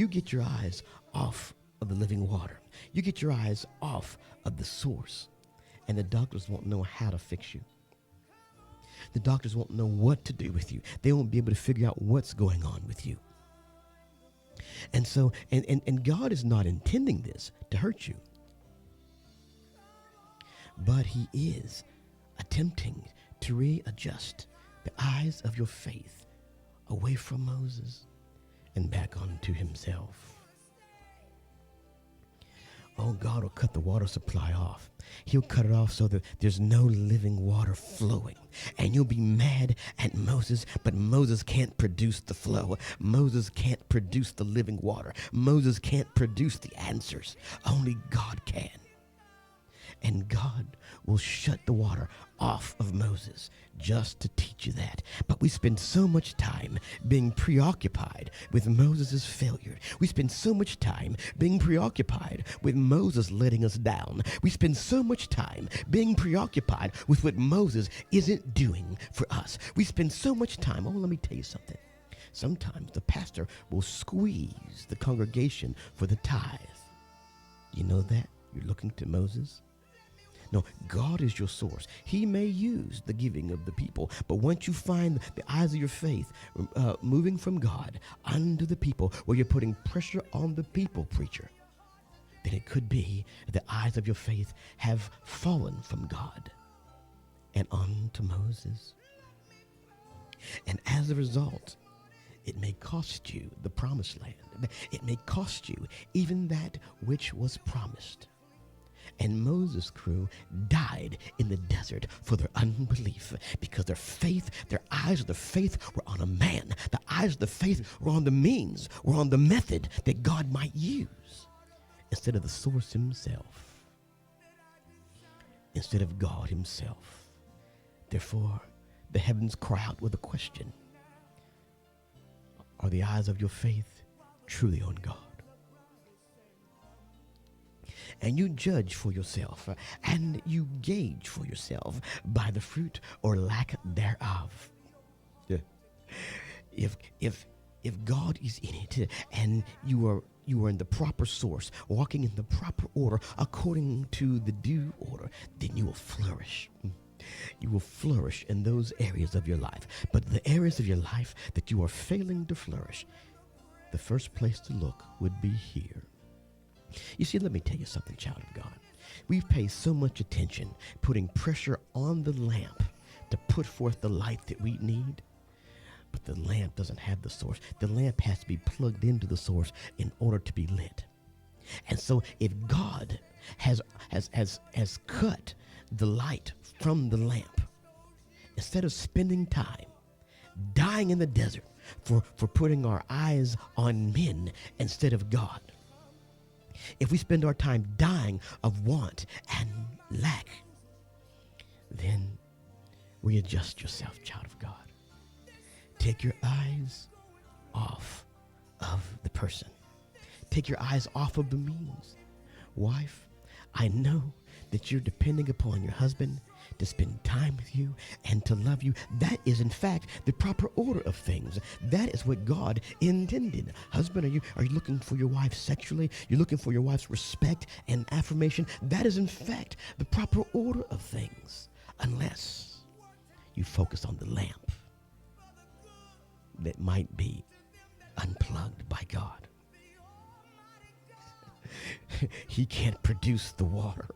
You get your eyes off of the living water. You get your eyes off of the source, and the doctors won't know how to fix you. The doctors won't know what to do with you. They won't be able to figure out what's going on with you. And so, and God is not intending this to hurt you, but he is attempting to readjust the eyes of your faith away from Moses and back onto himself. Oh, God will cut the water supply off. He'll cut it off so that there's no living water flowing. And you'll be mad at Moses, but Moses can't produce the flow. Moses can't produce the living water. Moses can't produce the answers. Only God can. And God will shut the water off of Moses just to teach you that. But we spend so much time being preoccupied with Moses' failure. We spend so much time being preoccupied with Moses letting us down. We spend so much time being preoccupied with what Moses isn't doing for us. We spend so much time, oh, let me tell you something. Sometimes the pastor will squeeze the congregation for the tithe. You know that? You're looking to Moses? No, God is your source. He may use the giving of the people, but once you find the eyes of your faith moving from God unto the people, where you're putting pressure on the people, preacher, then it could be the eyes of your faith have fallen from God and onto Moses. And as a result, it may cost you the promised land. It may cost you even that which was promised. And Moses' crew died in the desert for their unbelief, because their faith, their eyes of the faith were on a man. The eyes of the faith were on the means, were on the method that God might use, instead of the source himself, instead of God himself. Therefore, the heavens cry out with a question: are the eyes of your faith truly on God? And you judge for yourself, and you gauge for yourself by the fruit or lack thereof. If God is in it, and you are in the proper source, walking in the proper order according to the due order, then you will flourish. You will flourish in those areas of your life. But the areas of your life that you are failing to flourish, the first place to look would be here. You see, let me tell you something, child of God. We pay so much attention putting pressure on the lamp to put forth the light that we need, but the lamp doesn't have the source. The lamp has to be plugged into the source in order to be lit. And so if God has cut the light from the lamp, instead of spending time dying in the desert for putting our eyes on men instead of God, if we spend our time dying of want and lack, then readjust yourself, child of God. Take your eyes off of the person. Take your eyes off of the means. Wife, I know that you're depending upon your husband to spend time with you and to love you. That is, in fact, the proper order of things. That is what God intended. Husband, are you looking for your wife sexually? You're looking for your wife's respect and affirmation? That is, in fact, the proper order of things, unless you focus on the lamp that might be unplugged by God. He can't produce the water.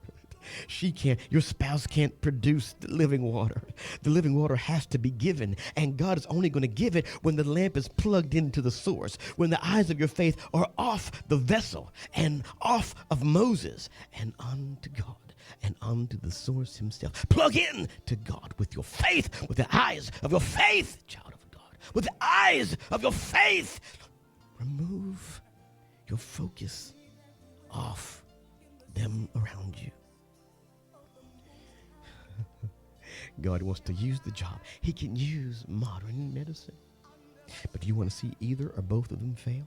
She can't, your spouse can't produce the living water. The living water has to be given, and God is only going to give it when the lamp is plugged into the source, when the eyes of your faith are off the vessel and off of Moses and onto God and onto the source himself. Plug in to God with your faith, with the eyes of your faith, child of God, with the eyes of your faith. Remove your focus off them around you. God wants to use the job. He can use modern medicine. But do you want to see either or both of them fail?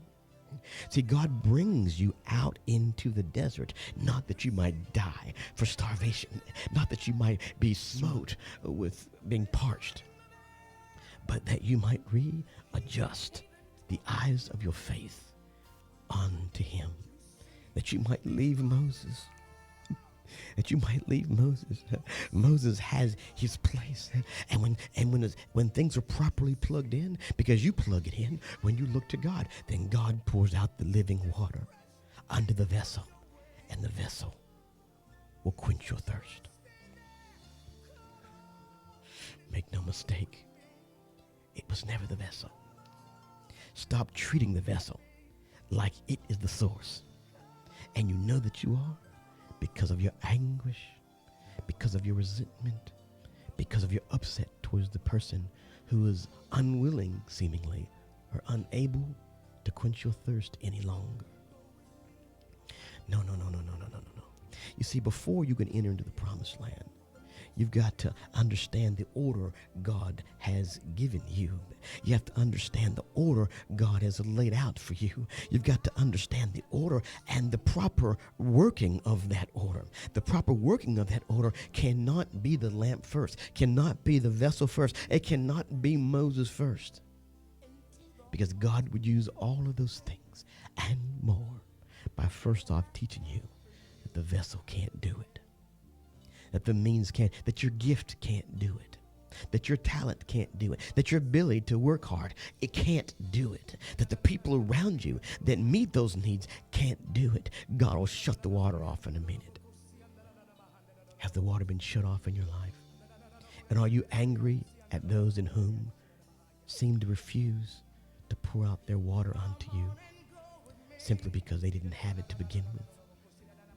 See, God brings you out into the desert, not that you might die for starvation, not that you might be smote with being parched, but that you might readjust the eyes of your faith that you might leave Moses. That you might leave Moses. Moses has his place. And when things are properly plugged in, because you plug it in, when you look to God, then God pours out the living water under the vessel, and the vessel will quench your thirst. Make no mistake, it was never the vessel. Stop treating the vessel like it is the source. And you know that you are because of your anguish, because of your resentment, because of your upset towards the person who is unwilling, seemingly, or unable to quench your thirst any longer. No. You see, before you can enter into the promised land, you've got to understand the order God has given you. You have to understand the order God has laid out for you. You've got to understand the order and the proper working of that order. The proper working of that order cannot be the lamp first, cannot be the vessel first. It cannot be Moses first. Because God would use all of those things and more by first off teaching you that the vessel can't do it. That the means can't, that your gift can't do it, that your talent can't do it, that your ability to work hard, it can't do it, that the people around you that meet those needs can't do it. God will shut the water off in a minute. Has the water been shut off in your life? And are you angry at those in whom seem to refuse to pour out their water unto you simply because they didn't have it to begin with?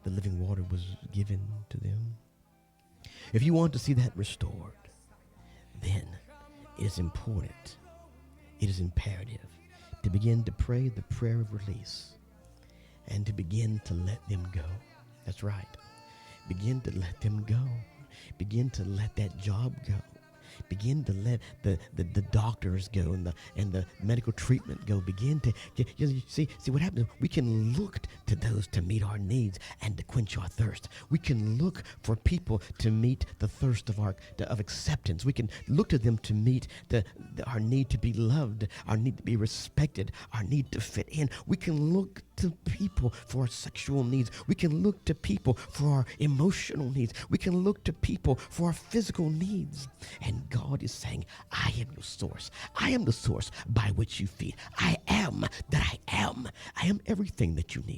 The living water was given to them. If you want to see that restored, then it is important, it is imperative to begin to pray the prayer of release and to begin to let them go. That's right. Begin to let them go. Begin to let that job go. Begin to let the doctors go and the medical treatment go. Begin to see what happens. We can look to those to meet our needs and to quench our thirst. We can look for people to meet the thirst of acceptance. We can look to them to meet our need to be loved, our need to be respected, our need to fit in. We can look to people for our sexual needs. We can look to people for our emotional needs. We can look to people for our physical needs. And God is saying, I am your source. I am the source by which you feed. I am that I am. I am everything that you need.